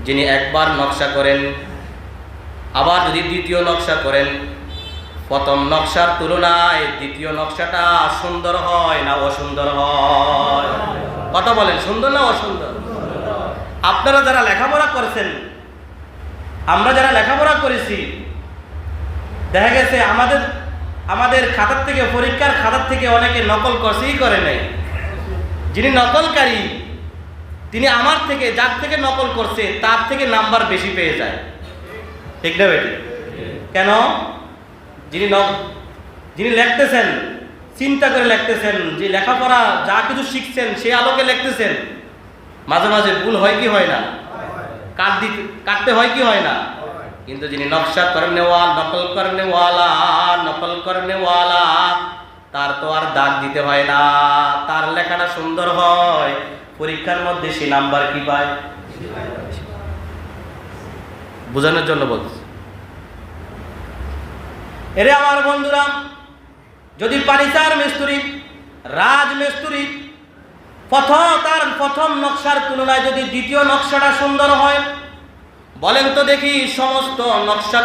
যিনি একবার নকশা করেন, আবার যদি দ্বিতীয় নকশা করেন, প্রথম নকশার তুলনায় দ্বিতীয় নকশাটা সুন্দর হয় না অসুন্দর হয়? কথা বলেন, সুন্দর না অসুন্দর? আপনারা যারা লেখাপড়া করেছেন, আমরা যারা লেখাপড়া করেছি, দেখা গেছে আমাদের খাতার থেকে, পরীক্ষার খাতার থেকে অনেকে নকল করছেই করে নাই। যিনি নকলকারী তিনি আমার থেকে, যার থেকে নকল করছে তার থেকে নাম্বার বেশি পেয়ে যায়, ঠিক না বেটি? কেন? যিনি লিখতেছেন চিন্তা করে লিখতেছেন, যে লেখাপড়া যা কিছু শিখছেন সে আলোকে লিখতেছেন। মাঝে মাঝে ভুল হয় কি হয় না? কাটতে হয় কি হয় না? কিন্তু যিনি নকশা নকল করনেওয়ালা তার তো আর দাগ দিতে হয় না, তার লেখাটা সুন্দর হয়, পরীক্ষার মধ্যে সে নাম্বার কি পায়? বোঝানোর জন্য বলছি। এরে আমার বন্ধুরা, যদি ফার্নিচার মিস্ত্রি, রাজমিস্ত্রি তার প্রথম নকশার তুলনায় যদি দ্বিতীয় নকশাটা সুন্দর হয়, বলেন তো দেখি সমস্ত নকশা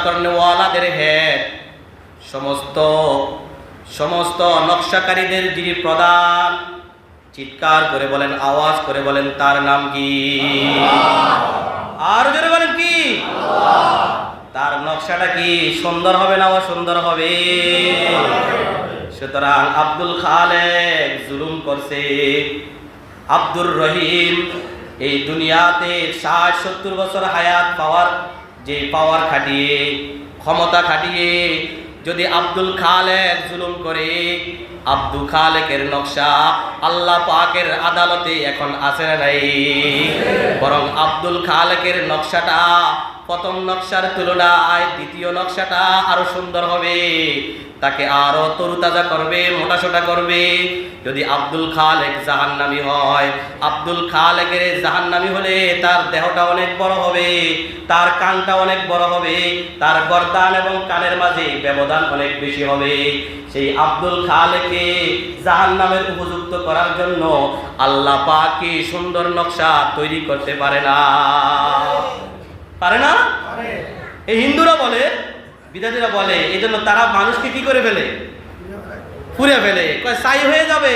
করনেওয়ালাদের হেড, সমস্ত নকশাকারীদের যিনি প্রধান, চিৎকার করে বলেন, আওয়াজ করে বলেন, তার নাম কি? আর জোরে বলেন কি? তার নকশাটা কি সুন্দর হবে না অসুন্দর হবে? সুতরাং আব্দুল খালেক জুলুম করছে, আব্দুর রহিম এই দুনিয়াতে 60-70 বছর হায়াত পাওয়ার খাটিয়ে, ক্ষমতা খাটিয়ে যদি আব্দুল খালেক জুলুম করে, আব্দুল খালেকের নকশা আল্লাহ পাকের আদালতে এখন আছে না নাই? বরং আব্দুল খালেকের নকশাটা প্রথম নকশার তুলনায় দ্বিতীয় নকশাটা আরো সুন্দর হবে, তাকে আরো তরুতাজা করবে, মোটাসোটা করবে। যদি আব্দুল খালেক জাহান্নামী হয়, আব্দুল খালেকের জাহান্নামী হলে তার দেহটা অনেক বড় হবে, তার কানটা অনেক বড় হবে, তার গর্দান এবং কানের মাঝে ব্যবধান অনেক বেশি হবে। সেই আব্দুল খালেককে জাহান্নামের উপযুক্ত করার জন্য আল্লাহ পাক কি সুন্দর নকশা তৈরি করতে পারে না? পারে না? এই হিন্দুরা বলে, বিদ্যার্থীরা বলে, এই জন্য তারা মানুষকে কি করে ফেলে? পুড়ে ফেলে। ছাই হয়ে যাবে।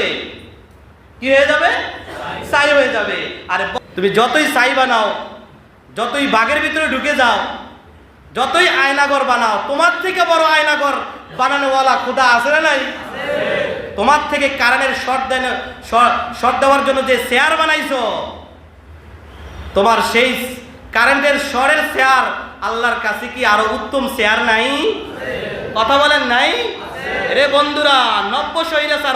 কি হয়ে যাবে? ছাই হয়ে যাবে। আরে তুমি যতই ছাই বানাও, যতই বাঘের ভিতরে ঢুকে যাও, যতই আয়নাঘর বানাও, তোমার থেকে বড় আয়নাঘর বানানোওয়ালা খোদা আছে না নাই? তোমার থেকে কারেন্টের শর্ট দেওয়ার জন্য যে চেয়ার বানাইছো, তোমার সেই কারেন্টের শর্টের চেয়ার আল্লাহর কাছে কি আরো উত্তম চেয়ার নাই? কথা বলেন নাই? রে বন্ধুরা, নব্য স্বৈরাচার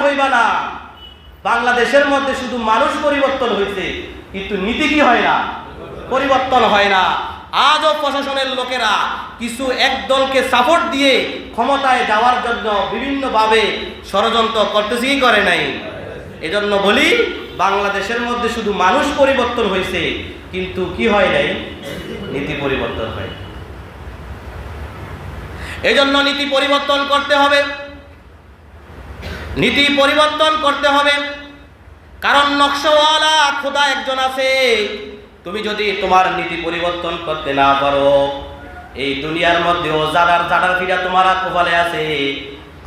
হইবা না। বাংলাদেশের মধ্যে শুধু মানুষ পরিবর্তন হয়েছে, কিন্তু নীতি কি হয় না? পরিবর্তন হয় না। আজও প্রশাসনের লোকেরা কিছু একদলকে সাপোর্ট দিয়ে ক্ষমতায় যাওয়ার জন্য বিভিন্নভাবে ষড়যন্ত্র করতেছি, কি করে নাই? এজন্য বলি, বাংলাদেশের মধ্যে শুধু মানুষ পরিবর্তন হয়েছে, কিন্তু কি হয় নাই? নীতি পরিবর্তন হয়। এজন্য নীতি পরিবর্তন করতে হবে। কারণ নকশাওয়ালা খোদা একজন আছে। তুমি যদি তোমার নীতি পরিবর্তন করতে না পারো, এই দুনিয়ার মধ্যেও জাড়ার ফিরা তোমার কপালে আছে,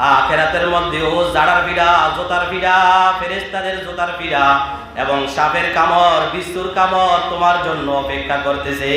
আখিরাতের মধ্যেও জাড়ার ফিরা, জোতার ফিরা, ফেরেশতাদের জোতার ফিরা এবং সাপের কামড়, বিচ্ছুর কামড় তোমার জন্য অপেক্ষা করতেছে।